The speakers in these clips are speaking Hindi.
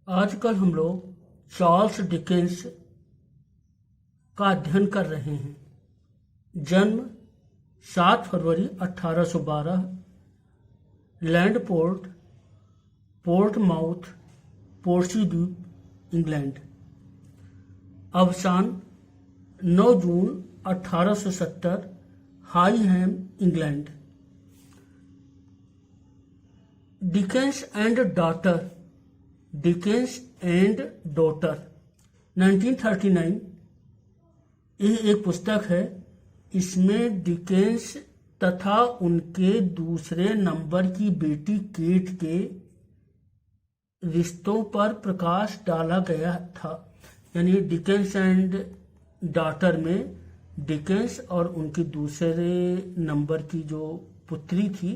आजकल हम लोग चार्ल्स डिकेंस का अध्ययन कर रहे हैं। जन्म 7 फरवरी 1812, लैंडपोर्ट, पोर्टमाउथ, पोर्टस्मूथ, इंग्लैंड। अवसान 9 जून 1870, Higham, England. Dickens and daughter, Dickens and daughter 1939, यह एक पुस्तक है। इसमें डिकेंस तथा उनके दूसरे नंबर की बेटी केट के रिश्तों पर प्रकाश डाला गया था। यानी डिकेंस एंड डॉटर में डिकेंस और उनकी दूसरे नंबर की जो पुत्री थी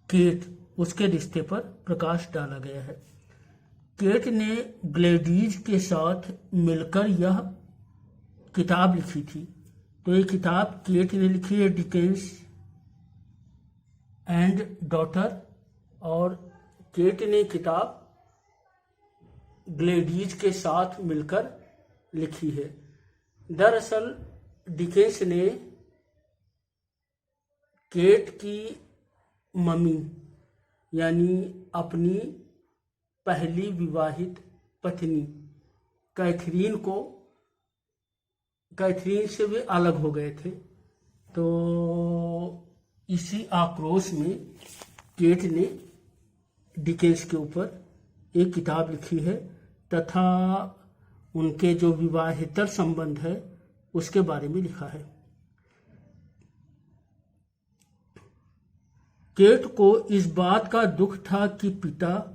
केट, उसके रिश्ते पर प्रकाश डाला गया है। केट ने ग्लेडीज के साथ मिलकर यह किताब लिखी थी। तो ये किताब केट ने लिखी है, डिकेंस एंड डॉटर, और केट ने किताब ग्लेडीज के साथ मिलकर लिखी है। दरअसल डिकेंस ने केट की मम्मी यानी अपनी पहली विवाहित पत्नी कैथरीन से वे अलग हो गए थे। तो इसी आक्रोश में केट ने डिकेंस के ऊपर एक किताब लिखी है तथा उनके जो विवाहेतर संबंध है उसके बारे में लिखा है। केट को इस बात का दुख था कि पिता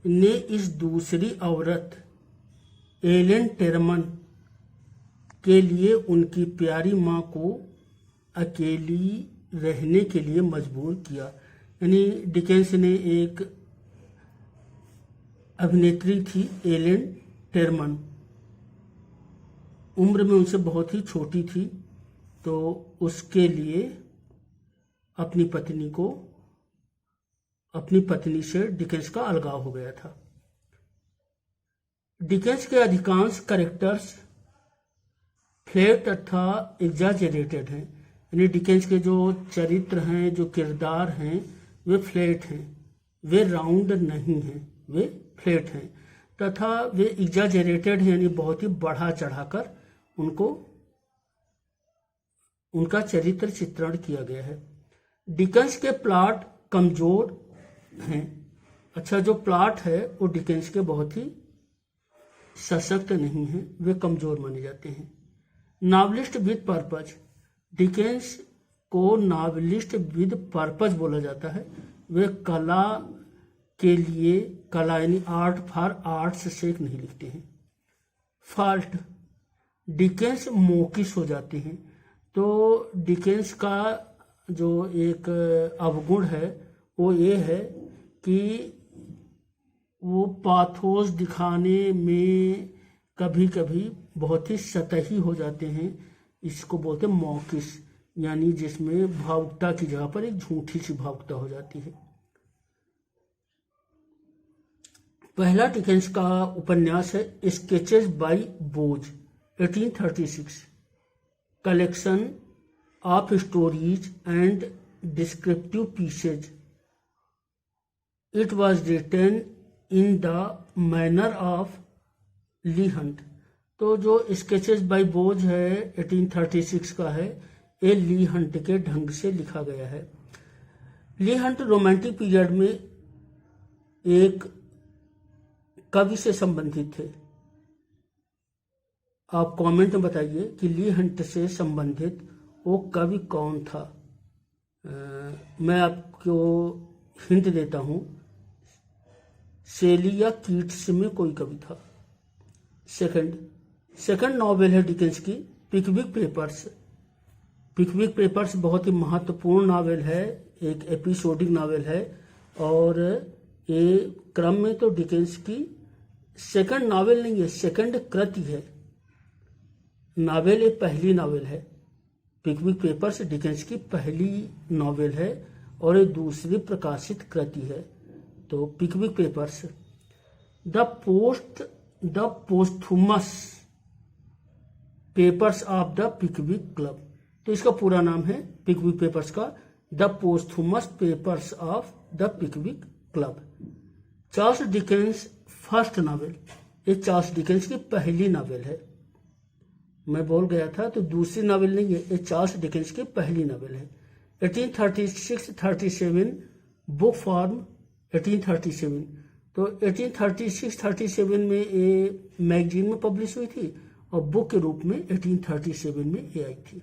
ने इस दूसरी औरत एलेन टेरमन के लिए उनकी प्यारी मां को अकेली रहने के लिए मजबूर किया। यानी डिकेंस ने एक अभिनेत्री थी एलेन टेरमन, उम्र में उनसे बहुत ही छोटी थी, तो उसके लिए अपनी पत्नी से डिकेंस का अलगाव हो गया था। डिकेंस के अधिकांश कैरेक्टर्स फ्लैट तथा एग्जाजरेटेड हैं। यानी डिकेंस के जो चरित्र हैं, जो किरदार हैं, वे फ्लैट हैं, वे राउंड नहीं हैं, वे फ्लैट हैं तथा वे एग्जाजरेटेड हैं, यानी बहुत ही बढ़ा चढ़ाकर उनका चरित्र चित्रण किया गया है। डिकेंस के प्लॉट कमजोर हैं। अच्छा, जो प्लॉट है वो डिकेंस के बहुत ही सशक्त नहीं हैं, वे कमजोर माने जाते हैं। नॉवलिस्ट विद पर्पज, डिकेंस को नॉवलिस्ट विद पर्पज बोला जाता है। वे कला के लिए, कला यानी आर्ट फॉर आर्ट्स से नहीं लिखते हैं। फॉल्ट, डिकेंस मौकिस हो जाते हैं। तो डिकेंस का जो एक अवगुण है वो ये है कि वो पाथोस दिखाने में कभी कभी बहुत ही सतही हो जाते हैं। इसको बोलते हैं मौकिस, यानी जिसमें भावुकता की जगह पर एक झूठी सी भावुकता हो जाती है। पहला डिकेंस का उपन्यास है sketches by Boz 1836, collection of stories and descriptive pieces. It was written in the manner of Leigh Hunt. तो जो स्केचेस बाय बोज है 1836 का है, ये ली हंट के ढंग से लिखा गया है। ली हंट रोमांटिक पीरियड में एक कवि से संबंधित थे। आप कमेंट में बताइए कि ली हंट से संबंधित वो कवि कौन था। मैं आपको हिंट देता हूं, शेली या कीट्स में कोई कवि था। सेकंड नॉवेल है डिकेंस की पिकविक पेपर्स। पिकविक पेपर्स बहुत ही महत्वपूर्ण नॉवेल है, एक एपिसोडिक नॉवेल है, और ये क्रम में तो डिकेंस की सेकंड नॉवेल नहीं है, सेकंड कृति है। नॉवेल एक पहली नॉवेल है। पिकविक पेपर्स डिकेंस की पहली नॉवेल है और एक दूसरी प्रकाशित कृति है। तो Pickwick papers the posthumous papers of the Pickwick club. तो इसका पूरा नाम है पिकविक पेपर्स का the posthumous papers of the Pickwick club. Charles Dickens first novel, ये चार्ल्स डिकेंस की पहली नावल है। मैं बोल गया था तो दूसरी नावल नहीं है, ये चार्ल्स डिकेंस की पहली नावल है। 1836-37 बुक फॉर्म 1837, तो 1836-37 में ये मैगजीन में पब्लिश हुई थी और बुक के रूप में 1837 में ये आई थी।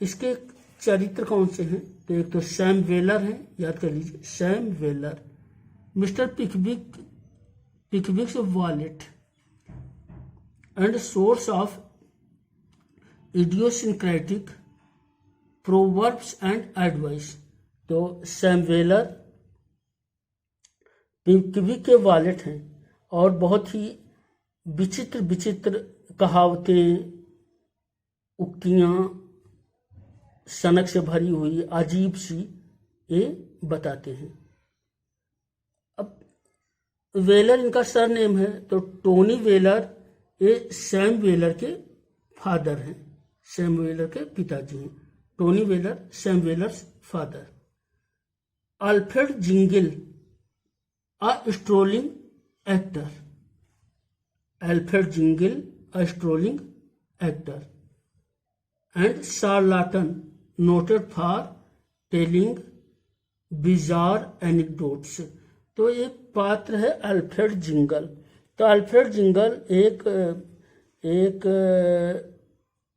इसके चरित्र कौन से हैं? तो एक तो सैम वेलर है, याद कर लीजिए, Sam Weller, mister Pickwick's valet and source of idiosyncratic proverbs and advice. तो सैम वेलर पिकविक के वॉलेट हैं और बहुत ही विचित्र विचित्र कहावतें, उक्तियां, सनक से भरी हुई अजीब सी ये बताते हैं। अब वेलर इनका सरनेम है, तो टोनी वेलर ये सैम वेलर के फादर हैं, सैम वेलर के पिताजी हैं। Tony Weller Sam Weller's father. Alfred Jingle a strolling actor, Alfred Jingle a strolling actor and charlatan noted for telling bizarre anecdotes. तो एक पात्र है अल्फ्रेड जिंगल। तो अल्फ्रेड जिंगल एक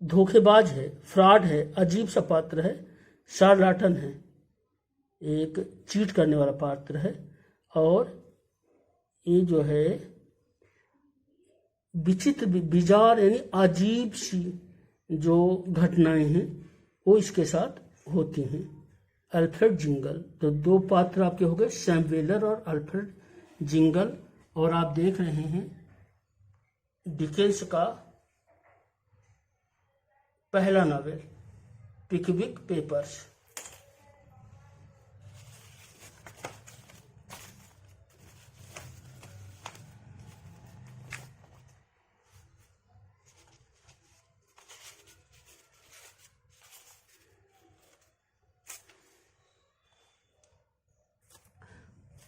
धोखेबाज है, फ्रॉड है, अजीब सा पात्र है। शार्लाटन है, एक चीट करने वाला पात्र है। और ये जो है विचित्र बिजार यानी अजीब सी जो घटनाएं हैं वो इसके साथ होती हैं। अल्फ्रेड जिंगल, तो दो पात्र आपके हो गए, सैम वेलर और अल्फ्रेड जिंगल। और आप देख रहे हैं डिकेंस का पहला नावल पिकविक पेपर्स।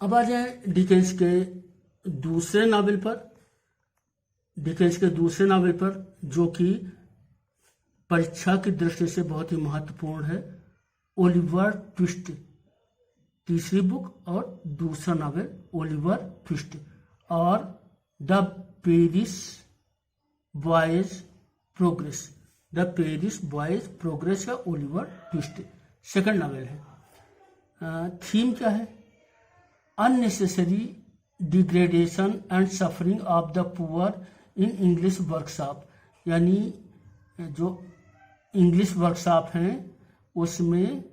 अब आ जाए डिकेंस के दूसरे नावल पर। डिकेंस के दूसरे नावल पर जो कि परीक्षा की दृष्टि से बहुत ही महत्वपूर्ण है, ओलिवर ट्विस्ट, तीसरी बुक और दूसरा नावल ओलिवर ट्विस्ट। और the Paris boys progress, the Paris boys progress का ओलिवर ट्विस्ट सेकंड नावल है। थीम क्या है? Unnecessary degradation and suffering of the poor in English workshop, यानी जो इंग्लिश वर्कशॉप हैं उसमें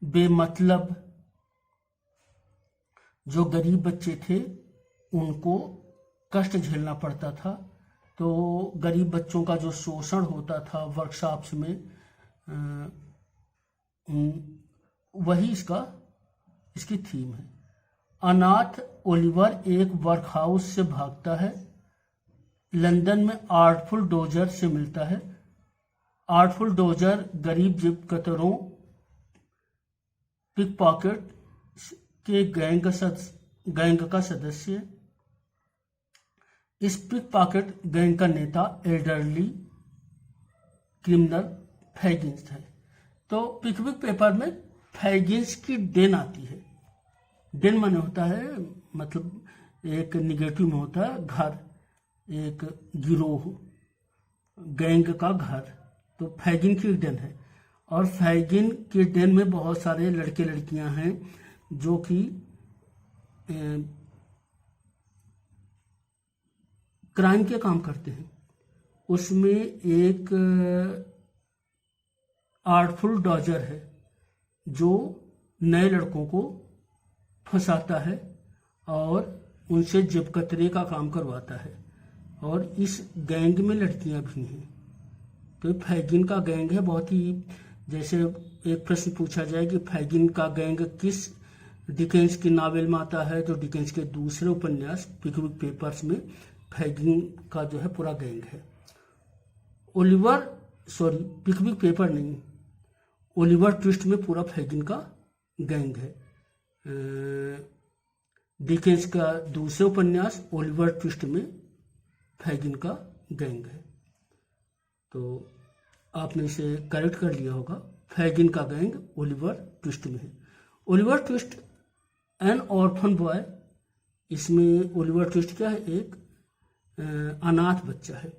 बेमतलब जो गरीब बच्चे थे उनको कष्ट झेलना पड़ता था। तो गरीब बच्चों का जो शोषण होता था वर्कशॉप्स में, वही इसकी थीम है। अनाथ ओलिवर एक वर्कहाउस से भागता है, लंदन में आर्टफुल डोजर से मिलता है। आर्टफुल डोजर गरीब जिपकतरों पिक पॉकेट के गैंग का सदस्य। इस पिक पॉकेट गैंग का नेता एल्डरली क्रिमिनल फैगिन्स है। तो पिकविक पेपर में फैगिन्स की डेन आती है। डेन माने होता है, मतलब एक निगेटिव में होता है घर, एक गिरोह, गैंग का घर। तो फैगिन की डेन है और फैगिन की डेन में बहुत सारे लड़के लड़कियां हैं जो कि क्राइम के काम करते हैं। उसमें एक आर्टफुल डॉजर है जो नए लड़कों को फंसाता है और उनसे जेबकतरे का काम करवाता है। और इस गैंग में लड़कियां भी हैं। तो फैगिन का गैंग है। बहुत ही, जैसे एक प्रश्न पूछा जाए कि फैगिन का गैंग किस डिकेंस की नावल में आता है जो डिकेंस के दूसरे उपन्यास पिकविक पेपर्स में फैगिन का जो है पूरा गैंग है। पिकविक पेपर नहीं, ओलिवर ट्विस्ट में पूरा फैगिन का गैंग है। डिकेंस का दूसरे उपन्यास ओलिवर ट्विस्ट में फैगिन का गैंग है। तो आपने इसे करेक्ट कर लिया होगा, फैगिन का गैंग ओलिवर ट्विस्ट में है। Oliver twist N orphan boy, इसमें ओलिवर ट्विस्ट क्या है, एक अनाथ बच्चा है।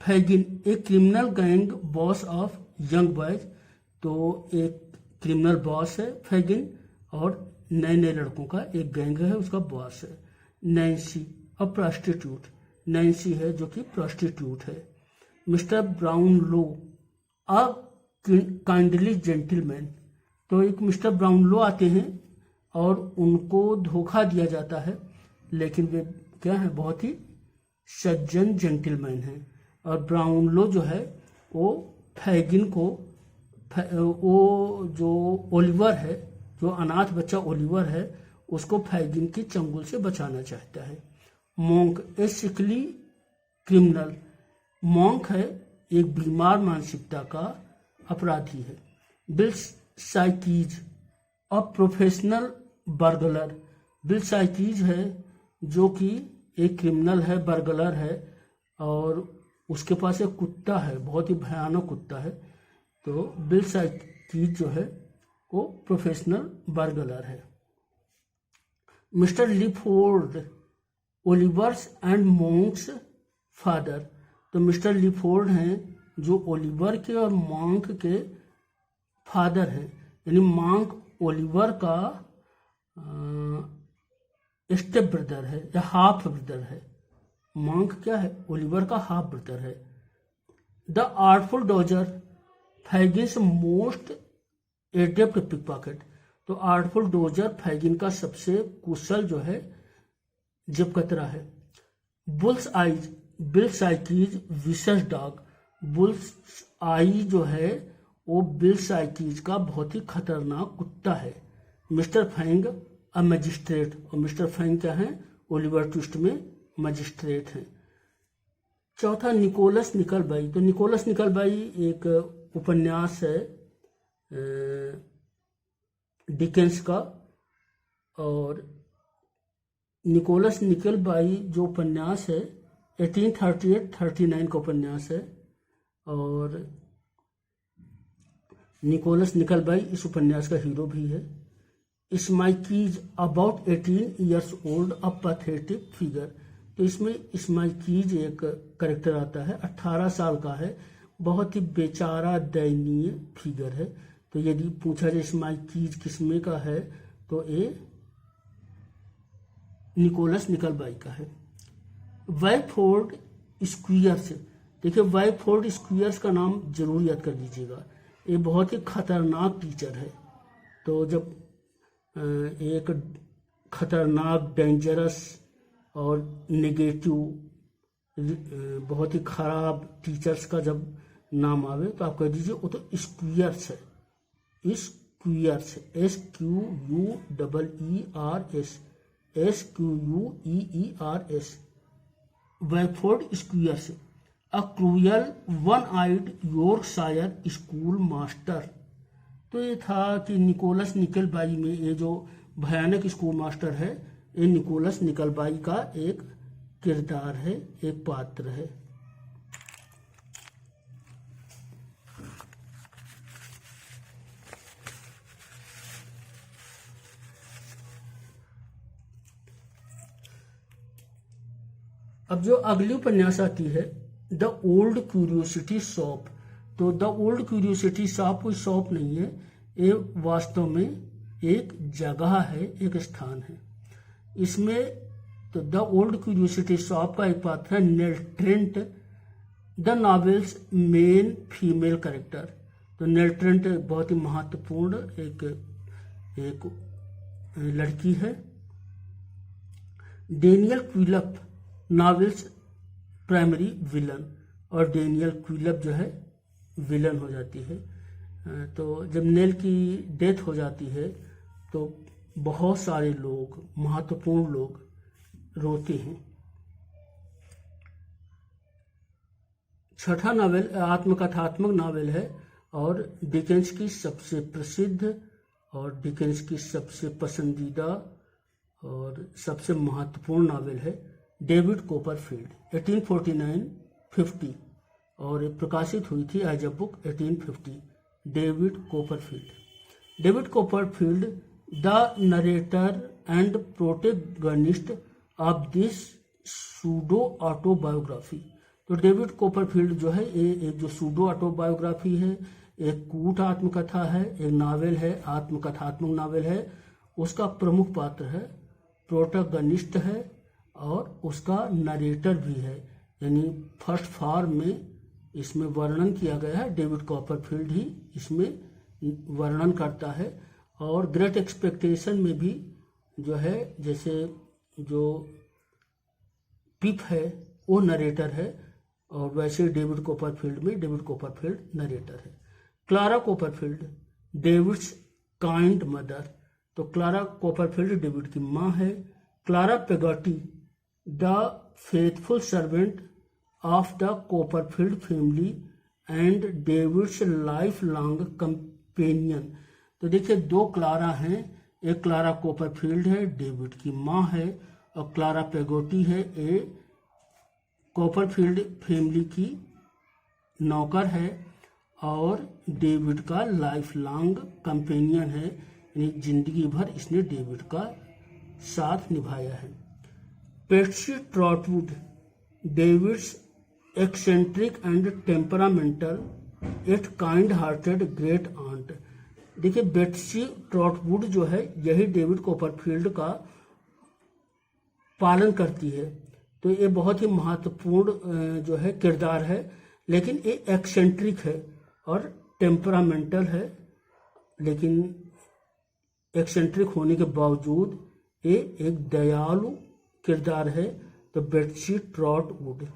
फैगिन एक criminal gang boss of young boys, तो एक क्रिमिनल बॉस है फैगिन और नए नए लड़कों का एक गैंग है, उसका बॉस है। नैन्सी अ प्रोस्टिट्यूट, नैन्सी है जो कि प्रोस्टिट्यूट है। मिस्टर ब्राउनलो अ काइंडली जेंटलमैन, तो एक मिस्टर ब्राउनलो आते हैं और उनको धोखा दिया जाता है, लेकिन वे क्या है, बहुत ही सज्जन जेंटलमैन है। और ब्राउनलो जो है वो फैगिन को, वो जो ओलिवर है, जो अनाथ बच्चा ओलिवर है, उसको फैगिन की चंगुल से बचाना चाहता है। Monk a sickly criminal, Monk है एक बीमार मानसिकता का अपराधी है। Bill Sikes a professional burglar, Bill Sikes है जो कि एक क्रिमिनल है, बर्गलर है, और उसके पास एक कुत्ता है, बहुत ही भयानक कुत्ता है। तो बिल साइकीज जो है वो प्रोफेशनल बर्गलर है। Mister Lifford Oliver's and Monks father, तो मिस्टर लिफोर्ड हैं जो ओलिवर के और मॉन्क के फादर हैं, यानी मॉन्क ओलिवर का स्टेप ब्रदर है या हाफ ब्रदर है। मॉन्क क्या है, ओलिवर का हाफ ब्रदर है। The artful dodger Fagin's most adept pickpocket, तो आर्टफुल डॉजर फैगिन का सबसे कुशल जो है जेब कतरा है। बुल्स आईज बिल साइकीज विशेष डॉग, बुल्स आई जो है वो बिल साइकीज का बहुत ही खतरनाक कुत्ता है। मिस्टर फैंग अ मजिस्ट्रेट, और मिस्टर फैंग क्या है, ओलिवर ट्विस्ट में मजिस्ट्रेट हैं। चौथा निकोलस निकलबाई, तो निकोलस निकलबाई एक उपन्यास है डिकेंस का, और निकोलस निकलबाई जो उपन्यास है 1838-39 का उपन्यास है, और निकोलस निकलबाई इस उपन्यास का हीरो भी है। Smike about 18 years old a pathetic figure, तो इसमें स्माइकीज एक करेक्टर आता है, 18 साल का है, बहुत ही बेचारा दयनीय फिगर है। तो यदि पूछा जाए स्माइकीज किसमें का है, तो ये निकोलस निकलबाई का है। वाइफोर्ड स्क्वीयर्स, देखिए वाइफोर्ड स्क्वीयर्स का नाम जरूर याद कर लीजिएगा, ये बहुत ही खतरनाक टीचर है। तो जब एक खतरनाक, डेंजरस और नेगेटिव, बहुत ही खराब टीचर्स का जब नाम आवे तो आप कह दीजिए वो तो स्क्वीयर्स है, Squeers, SQUEERS, SQUEERS, Wackford Squeers. A cruel one eyed Yorkshire schoolmaster, तो ये था कि निकोलस निकलबाई में ये जो भयानक स्कूल मास्टर है, ये निकोलस निकलबाई का एक किरदार है, एक पात्र है। अब जो अगली उपन्यास आती है द ओल्ड क्यूरियोसिटी शॉप, तो द ओल्ड क्यूरियोसिटी शॉप कोई शॉप नहीं है, ये वास्तव में एक जगह है, एक स्थान है। इसमें तो द ओल्ड क्यूरियोसिटी शॉप का एक पात्र है nail Trent, the novels main female character. तो नेल ट्रेंट बहुत ही महत्वपूर्ण एक लड़की है। डेनियल क्विलप नॉवेल्स प्राइमरी विलन, और डेनियल क्विलप जो है विलन हो जाती है। तो जब नेल की डेथ हो जाती है तो बहुत सारे लोग, महत्वपूर्ण लोग रोते हैं। छठा नावल आत्मकथात्मक नावल है और डिकेंस की सबसे प्रसिद्ध और डिकेंस की सबसे पसंदीदा और सबसे महत्वपूर्ण नावल है डेविड कोपरफील्ड 1849-50 और प्रकाशित हुई थी as a book 1850। David Copperfield the narrator and protagonist of this pseudo autobiography. तो डेविड कोपरफील्ड जो है ये एक जो सूडो ऑटोबायोग्राफी है, एक कूट आत्मकथा है, एक नावल है, आत्मकथात्मक नावल है। उसका प्रमुख पात्र है, प्रोटोगनिस्ट है और उसका नरेटर भी है, यानी फर्स्ट फॉर्म में इसमें वर्णन किया गया है। डेविड कॉपरफील्ड ही इसमें वर्णन करता है। और ग्रेट एक्सपेक्टेशन में भी जो है, जैसे जो पिप है वो नरेटर है और वैसे डेविड कोपरफील्ड में डेविड कोपरफील्ड नरेटर है। Clara Copperfield David's kind mother. तो क्लारा कोपरफील्ड डेविड की माँ है। Clara Peggotty the faithful servant of the Copperfield family and David's lifelong companion. तो देखिए दो क्लारा हैं, एक क्लारा कोपरफील्ड है, डेविड की माँ है, और क्लारा पेगोटी है, ये कोपरफील्ड फैमिली की नौकर है और डेविड का लाइफ लॉन्ग कंपेनियन है, यानी जिंदगी भर इसने डेविड का साथ निभाया है। Betsey Trotwood David's eccentric and temperamental at kind hearted great aunt. देखिए बेट्सी ट्रॉटवुड जो है यही डेविड कोपरफील्ड का पालन करती है। तो ये बहुत ही महत्वपूर्ण जो है किरदार है, लेकिन ये एक्सेंट्रिक है और टेम्परामेंटल है, लेकिन एक्सेंट्रिक होने के बावजूद ये एक दयालु किरदार है। तो बेट्सी ट्रॉटवुड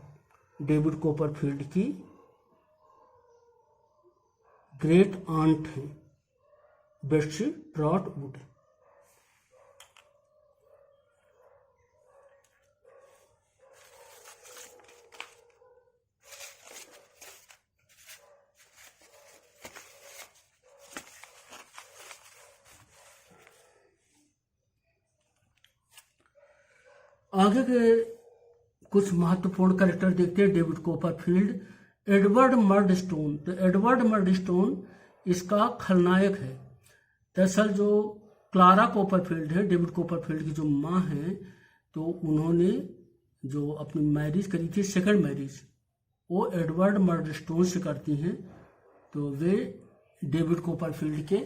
डेविड कोपरफील्ड की ग्रेट आंट है, बेट्सी ट्रॉटवुड। आगे के कुछ महत्वपूर्ण कैरेक्टर देखते हैं डेविड कोपरफील्ड। एडवर्ड मर्डस्टोन। तो एडवर्ड मर्डस्टोन इसका खलनायक है। दरअसल जो क्लारा कोपरफील्ड है, डेविड कोपरफील्ड की जो माँ है, तो उन्होंने जो अपनी मैरिज करी थी, सेकंड मैरिज, वो एडवर्ड मर्डस्टोन से करती हैं। तो वे डेविड कोपरफील्ड के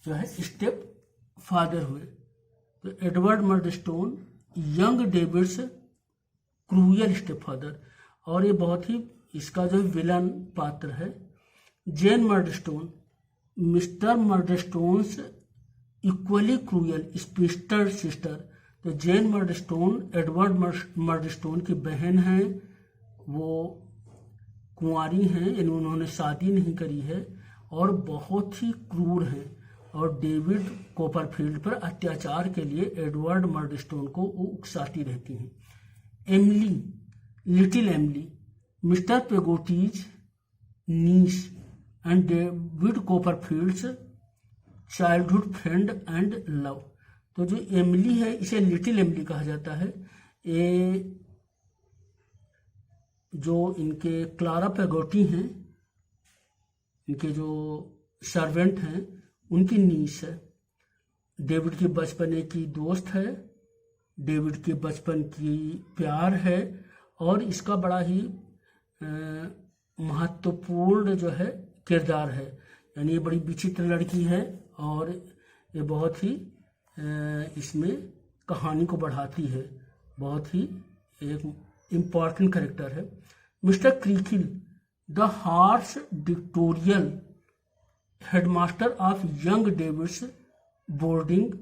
जो है स्टेप फादर हुए। तो Edward Murdstone young David's cruel stepfather, और ये बहुत ही इसका जो विलन पात्र है। Jane Murdstone mister Murdstone's equally cruel spinster sister. तो जेन मर्डस्टोन एडवर्ड मर्डस्टोन की बहन है, वो कुंवारी हैं, यानी उन्होंने शादी नहीं करी है और बहुत ही क्रूर हैं और डेविड कोपरफील्ड पर अत्याचार के लिए एडवर्ड मर्डस्टोन को वो उकसाती रहती हैं। Emily, little Emily, mister Peggotty's niece and David Copperfield's childhood friend and love. तो जो एमिली है इसे लिटिल एमिली कहा जाता है। ये जो इनके क्लारा पेगोटी हैं, इनके जो सर्वेंट हैं, उनकी नीस है। डेविड की बचपने की दोस्त है, डेविड के बचपन की प्यार है और इसका बड़ा ही महत्वपूर्ण जो है किरदार है। यानी ये बड़ी विचित्र लड़की है और ये बहुत ही इसमें कहानी को बढ़ाती है, बहुत ही एक इम्पॉर्टेंट कैरेक्टर है। Mister Creakle the harsh dictatorial headmaster of young David's boarding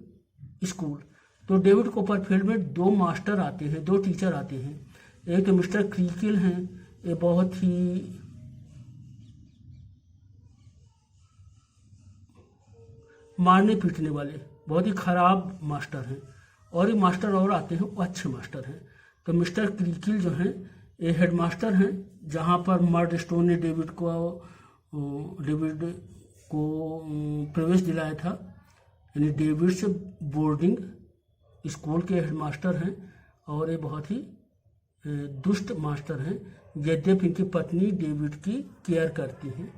school. तो डेविड कोपरफील्ड में दो मास्टर आते हैं, दो टीचर आते हैं। एक मिस्टर क्रीकिल हैं, ये बहुत ही मारने पीटने वाले, बहुत ही खराब मास्टर हैं, और ये मास्टर और आते हैं वो अच्छे मास्टर हैं। तो मिस्टर क्रीकिल जो हैं ये हेड मास्टर हैं, जहाँ पर मर्डस्टोन ने डेविड को प्रवेश दिलाया था, यानी डेविड्स बोर्डिंग स्कूल के हेडमास्टर हैं, और ये बहुत ही दुष्ट मास्टर हैं, यद्यपि इनकी पत्नी डेविड की केयर करती हैं।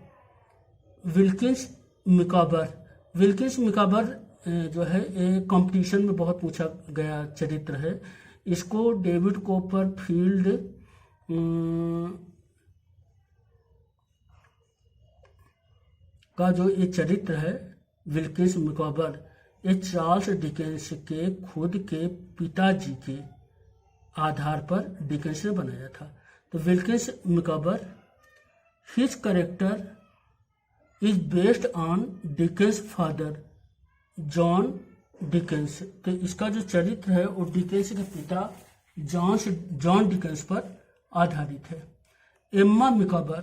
विल्किंस मिकाबर जो है ये कंपटीशन में बहुत पूछा गया चरित्र है। इसको डेविड कोपरफील्ड का जो ये चरित्र है विल्किंस मिकाबर, ये चार्ल्स डिकेंस के खुद के पिताजी के आधार पर डिकेंस ने बनाया था। तो Wilkins Micawber, his character is based on Dickens father John Dickens. तो इसका जो चरित्र है वो डिकेंस के पिता जॉन डिकेंस पर आधारित है। Emma Micawber,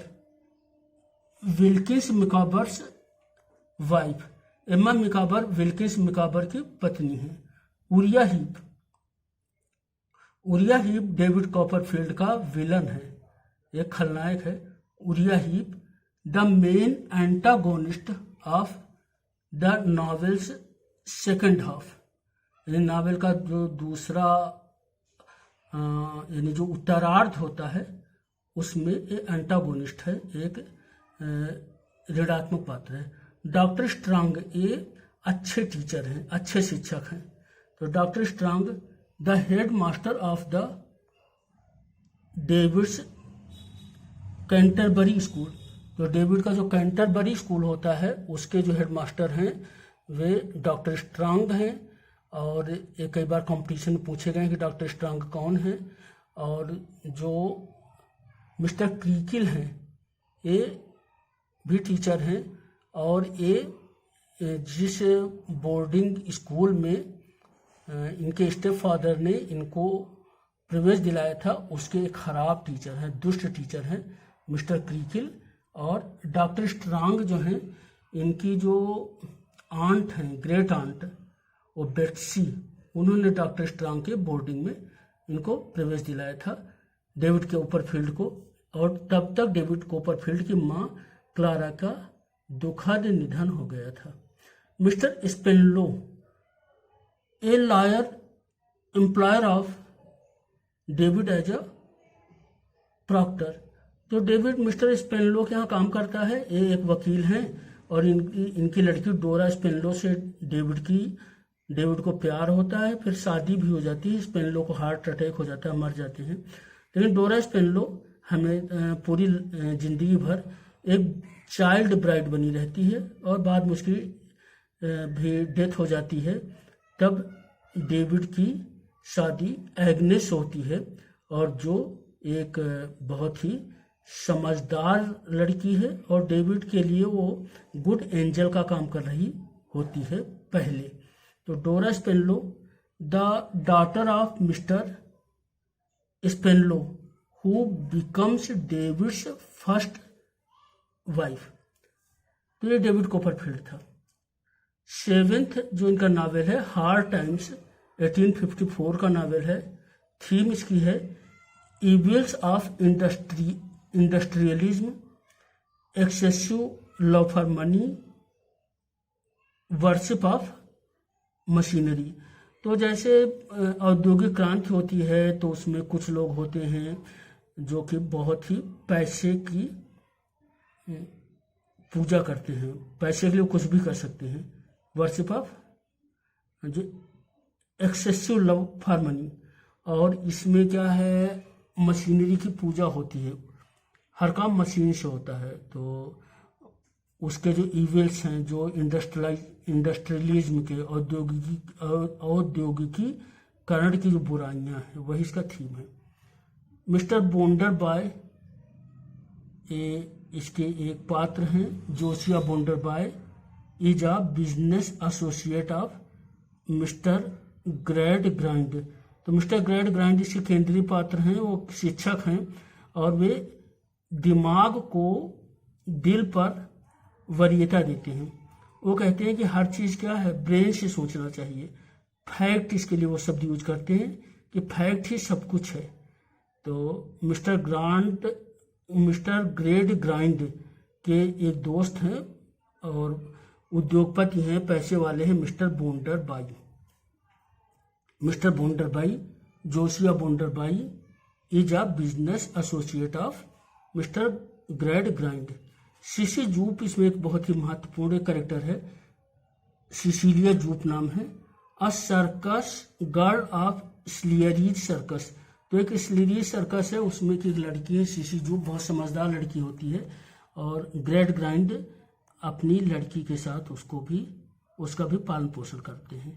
Wilkins Micawber's wife. Emma Micawber Wilkins Micawber की पत्नी है। उरिया हीप डेविड कॉपरफील्ड का विलन है, एक खलनायक है। Uriah Heep the main antagonist of the novel's second half, यानी नावल का जो दूसरा यानी जो उत्तरार्ध होता है उसमें ये एंटागोनिस्ट है, एक ऋणात्मक पात्र है। डॉक्टर स्ट्रांग ये अच्छे टीचर हैं, अच्छे शिक्षक हैं। तो doctor strong the head master of the David's Canterbury school. तो डेविड का जो कैंटरबरी स्कूल होता है उसके जो हेड मास्टर हैं वे डॉक्टर स्ट्रांग हैं, और ये कई बार कंपटीशन में पूछे गए हैं कि डॉक्टर स्ट्रांग कौन है। और जो मिस्टर क्रीकिल हैं ये भी टीचर हैं, और ये जिस बोर्डिंग स्कूल में इनके स्टेप फादर ने इनको प्रवेश दिलाया था उसके एक खराब टीचर हैं, दुष्ट टीचर हैं मिस्टर क्रीकिल। और डॉक्टर स्ट्रांग जो हैं इनकी जो आंट हैं, ग्रेट आंट, वो बेट्सी, उन्होंने डॉक्टर स्ट्रांग के बोर्डिंग में इनको प्रवेश दिलाया था, डेविड कोपरफील्ड को। और तब तक डेविड कोपरफील्ड की माँ क्लारा का दुखद निधन हो गया था। Mr Spenlow a lawyer employer of David as a proctor. तो डेविड मिस्टर स्पेनलो के यहाँ काम करता है, ये एक वकील हैं, और इनकी लड़की डोरा स्पेनलो से डेविड को प्यार होता है, फिर शादी भी हो जाती है। स्पेनलो को हार्ट अटैक हो जाता है, मर जाते हैं। लेकिन डोरा स्पेनलो हमें पूरी जिंदगी भर एक चाइल्ड ब्राइड बनी रहती है, और बाद में उसकी भी डेथ हो जाती है। तब डेविड की शादी एग्नेस होती है, और जो एक बहुत ही समझदार लड़की है, और डेविड के लिए वो गुड एंजल का काम कर रही होती है पहले। तो Dora Spenlow the daughter of Mr Spenlow who becomes David's first wife. तो ये डेविड कोपरफील्ड था। सेवेंथ जो इनका नावल है हार्ड टाइम्स 1854 का नावल है। थीम इसकी है evils of industrialism, excessive love for money, worship of machinery. तो जैसे औद्योगिक क्रांति होती है तो उसमें कुछ लोग होते हैं जो कि बहुत ही पैसे की पूजा करते हैं, पैसे के लिए कुछ भी कर सकते हैं। वर्शिप ऑफ जो एक्सेसिव लव फॉर मनी, और इसमें क्या है मशीनरी की पूजा होती है, हर काम मशीन से होता है। तो उसके जो इवेल्स हैं, जो इंडस्ट्रियलिज्म के औद्योगिकीकरण की जो बुराइयां हैं, वही इसका थीम है। मिस्टर बोंडर बॉय इसके एक पात्र हैं। Josiah Bounderby is a business associate of Mr Gradgrind. तो मिस्टर ग्रैड ग्राइंड इसके केंद्रीय पात्र हैं, वो शिक्षक हैं, और वे दिमाग को दिल पर वरीयता देते हैं। वो कहते हैं कि हर चीज़ क्या है, ब्रेन से सोचना चाहिए। फैक्ट, इसके लिए वो शब्द यूज करते हैं कि फैक्ट ही सब कुछ है। तो मिस्टर ग्रेड ग्राइंड के एक दोस्त हैं और उद्योगपति हैं, पैसे वाले हैं, Mr Bounderby. Josiah Bounderby is a business associate of Mr Gradgrind. Sissy Jupe इसमें एक बहुत ही महत्वपूर्ण कैरेक्टर है, सिसिलिया जूप नाम है। A circus girl of Sleary's circus, तो एक स्लियरीज सर्कस है, उसमें की एक लड़की है सीसी जूप, बहुत समझदार लड़की होती है और ग्रेड ग्राइंड अपनी लड़की के साथ उसका भी पालन पोषण करते हैं।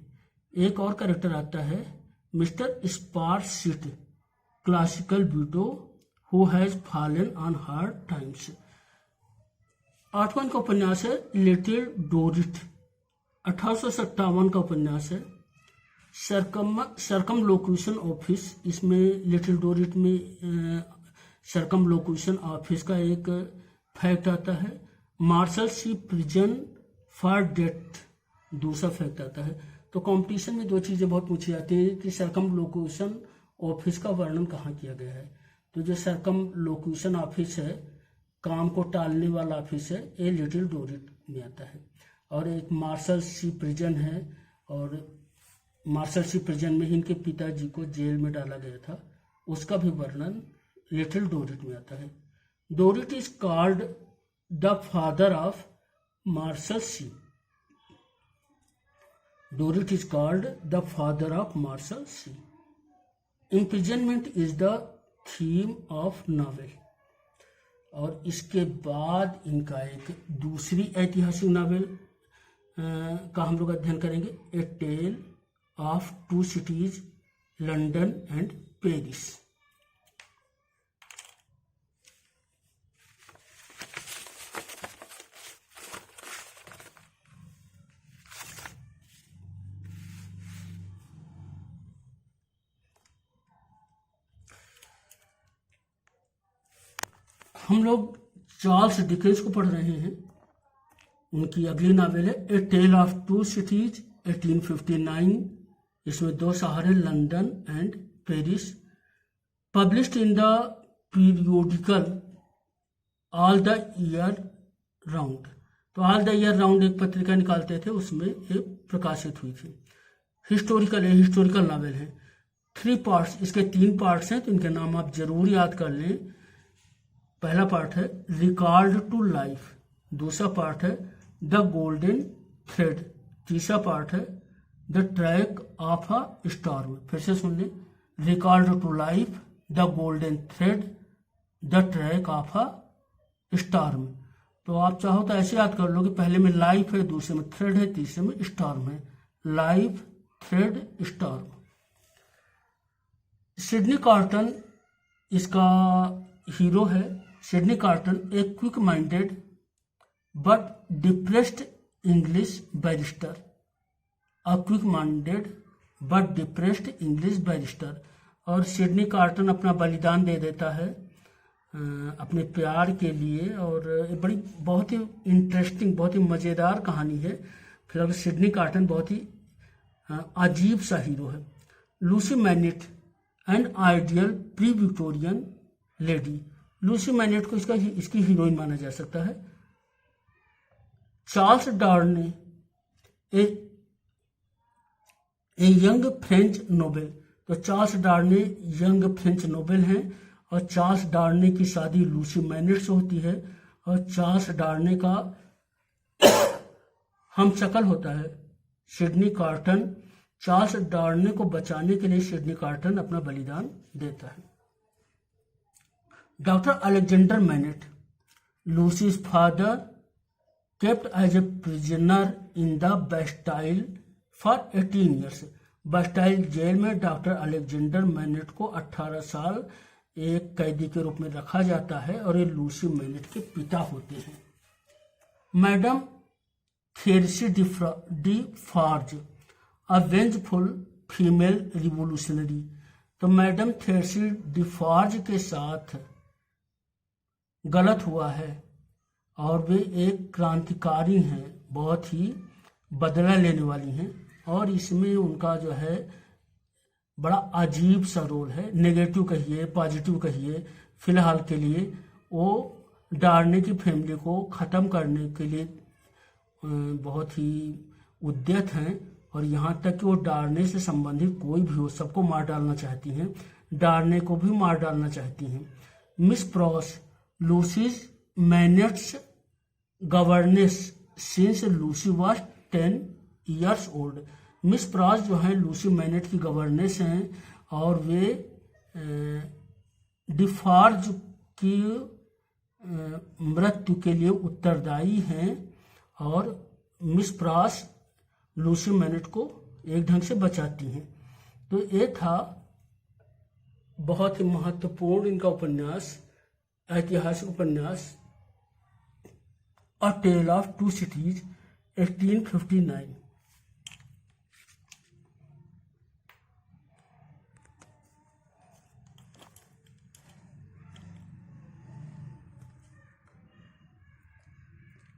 एक और कैरेक्टर आता है Mr Sparsit, classical beauty who has fallen on hard times. 8वां का उपन्यास है लिटिल डोरिट, 1857 का उपन्यास है। सर्कमलोक्यूशन ऑफिस, इसमें लिटिल डोरिट में सर्कमलोक्यूशन ऑफिस का एक फैक्ट आता है। मार्शलशिप प्रिजन फॉर डेथ, दूसरा फैक्ट आता है। तो कंपटीशन में दो चीज़ें बहुत पूछी जाती हैं कि सर्कमलोक्यूशन ऑफिस का वर्णन कहाँ किया गया है। तो जो सर्कमलोक्यूशन ऑफिस है, काम को टालने वाला ऑफिस है, ये लिटिल डोरिट में आता है। और एक मार्शलशिप प्रिजन है, और मार्शलशिप प्रिजन में ही इनके पिताजी को जेल में डाला गया था, उसका भी वर्णन लिटिल डोरिट में आता है। Dorrit is called the father of Marshalsea. Dorrit is called the father of Marshalsea. Imprisonment is the theme of novel. और इसके बाद इनका एक दूसरी ऐतिहासिक नॉवेल का हम लोग अध्ययन करेंगे, a tale of two cities, London and Paris. हम लोग चार्ल्स डिकेंस को पढ़ रहे हैं। उनकी अगली नावल है ए टेल ऑफ टू सिटीज, 1859। इसमें दो शहर हैं, London and Paris. Published in the periodical all the year round. तो ऑल द ईयर राउंड एक पत्रिका निकालते थे, उसमें ये प्रकाशित हुई थी। हिस्टोरिकल नावल है। 3 पार्ट्स, इसके 3 पार्ट्स हैं, तो इनके नाम आप जरूर याद कर लें। पहला पार्ट है रिकॉर्ड टू लाइफ, दूसरा पार्ट है द गोल्डन थ्रेड, तीसरा पार्ट है the track of a storm. फिर से सुन लें, record to life, the golden thread, the track of a storm. तो आप चाहो तो ऐसे याद कर लो कि पहले में लाइफ है, दूसरे में थ्रेड है, तीसरे में स्टॉर्म है। Life, thread, storm. Sydney carton इसका हीरो है। सिडनी कार्टन एक quick minded but depressed English barrister, a quick minded but depressed English barrister. और सिडनी कार्टन अपना बलिदान दे देता है अपने प्यार के लिए, और बड़ी बहुत ही इंटरेस्टिंग, बहुत ही मज़ेदार कहानी है। फिर सिडनी कार्टन बहुत ही अजीब सा हीरो है। Lucie Manette and ideal pre Victorian lady. Lucie Manette को इसकी हीरोइन माना जा सकता है। Charles Darnay a young French noble. तो Charles Darnay young French noble हैं, और चार्ल्स डार्ने की शादी लूसी मैनेट से होती है, और चार्ल्स डार्ने का हमशक्ल होता है सिडनी कार्टन। चार्ल्स डार्ने को बचाने के लिए सिडनी कार्टन अपना बलिदान देता है। Doctor Alexandre Manette, Lucie's father, kept as a prisoner in the Bastille for 18 years। बस्टाइल jail में डॉक्टर अलेक्जेंडर मैनेट को 18 साल एक कैदी के रूप में रखा जाता है, और ये लूसी मैनेट के पिता होते हैं। मैडम थेरेसी डी फॉर्ज, अ वेंजफुल फीमेल रिवोल्यूशनरी। तो मैडम थेरेसी डी फॉर्ज के साथ गलत हुआ है, और वे एक क्रांतिकारी हैं, बहुत ही बदला लेने वाली हैं और इसमें उनका जो है बड़ा अजीब सा रोल है, नेगेटिव कहिए पॉजिटिव कहिए। फिलहाल के लिए वो डार्ने की फैमिली को ख़त्म करने के लिए बहुत ही उद्यत हैं और यहाँ तक कि वो डार्ने से संबंधित कोई भी हो सबको मार डालना चाहती हैं, डार्ने को भी मार डालना चाहती हैं। Miss Pross Lucie's Manette's governess since Lucie was 10 years old. Miss Pross जो है लूसी मैनेट की गवर्नेंस हैं और वे डिफार्ज की मृत्यु के लिए उत्तरदायी हैं और मिस प्रॉस लूसी मैनेट को एक ढंग से बचाती हैं। तो ये था बहुत ही महत्वपूर्ण इनका उपन्यास, ऐतिहासिक उपन्यास अ टेल ऑफ टू सिटीज 1859।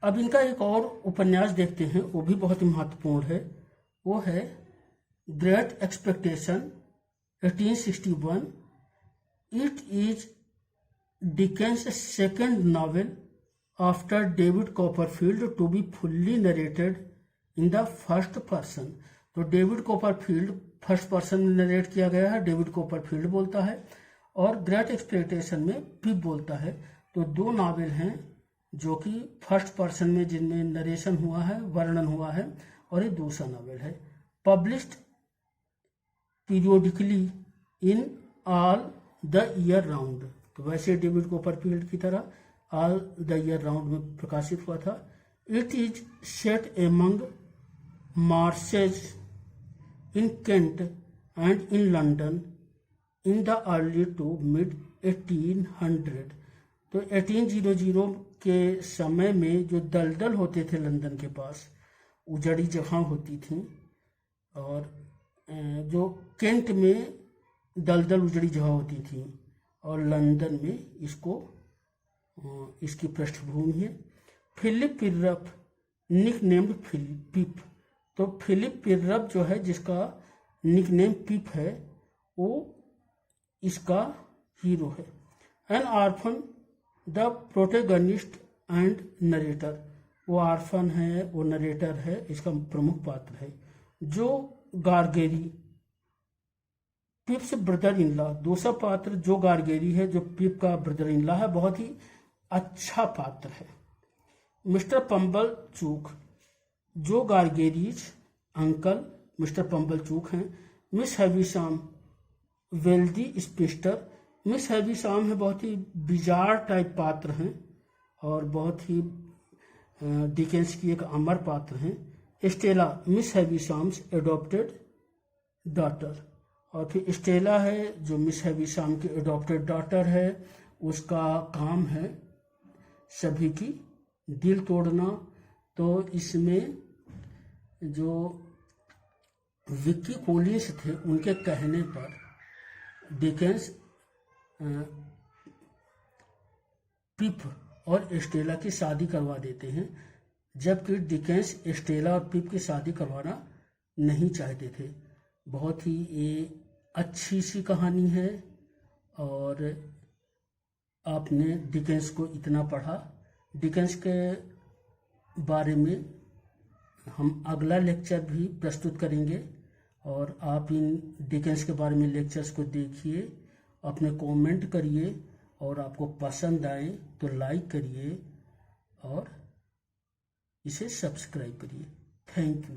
अब इनका एक और उपन्यास देखते हैं, वो भी बहुत ही महत्वपूर्ण है। वो है great expectation 1861। It is Dickens second novel after David Copperfield to be fully narrated in the first person. तो डेविड कॉपरफील्ड फर्स्ट पर्सन में नरेट किया गया है, डेविड कॉपरफील्ड बोलता है और ग्रेट एक्सपेक्टेशन में पिप बोलता है। तो दो नावल हैं जो कि फर्स्ट पर्सन में जिनमें नरेशन हुआ है, वर्णन हुआ है, और ये दूसरा नावल है। Published periodically in all the year round. तो वैसे डेविड कॉपरफील्ड की तरह ऑल द ईयर राउंड में प्रकाशित हुआ था। It is set among marshes in Kent and in London in the early to mid 1800। तो 1800 के समय में जो दलदल होते थे लंदन के पास, उजड़ी जगह होती थी, और जो केंट में दलदल उजड़ी जगह होती थी और लंदन में इसकी पृष्ठभूमि है। फिलिप पिरप निक नेम्ड पिप। तो फिलिप पिरप जो है जिसका निक नेम पिप है, वो इसका हीरो है। An orphan the protagonist and narrator. वो आर्फन है, वो नरेटर है, इसका प्रमुख पात्र है। जो गारगेरी पिप्स ब्रदर इन लॉ। दूसरा पात्र जो गारगेरी है, जो पिप का ब्रदर इन लॉ है, बहुत ही अच्छा पात्र है। मिस्टर पंबल चूक, जो गारगेरीज अंकल मिस्टर पंबल चूक हैं। Miss Havisham wealthy spinster. Miss Havisham है बहुत ही बिजार टाइप पात्र हैं और बहुत ही डिकेंस की एक अमर पात्र हैं। Estella Miss Havisham's adopted daughter. और फिर स्टेला है जो मिस हैविशाम की एडॉप्टेड डॉटर है, उसका काम है सभी की दिल तोड़ना। तो इसमें जो विक्की कोलिंस थे उनके कहने पर डिकेंस पिप और स्टेला की शादी करवा देते हैं, जबकि डिकेंस स्टेला और पिप की शादी करवाना नहीं चाहते थे। बहुत ही ये अच्छी सी कहानी है और आपने डिकेंस को इतना पढ़ा। डिकेंस के बारे में हम अगला लेक्चर भी प्रस्तुत करेंगे और आप इन डिकेंस के बारे में लेक्चर्स को देखिए, अपने कमेंट करिए और आपको पसंद आए तो लाइक करिए और इसे सब्सक्राइब करिए। Thank you.